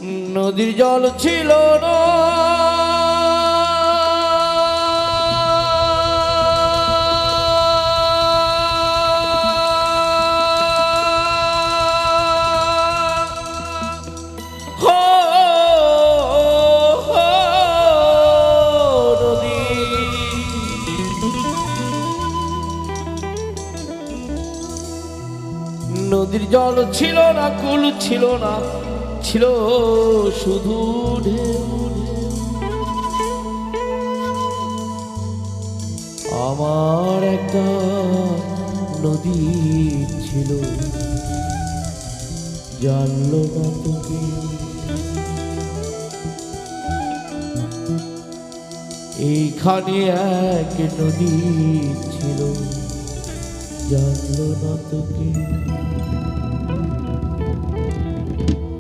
নদীর জল ছিল না, নদীর জল ছিল না, কুল ছিল না, ছিল শুধু ঢেউ। আমার একটা নদী ছিল, জানলো না তোকে। এইখানে এক নদী ছিল, জানলো না তোকে।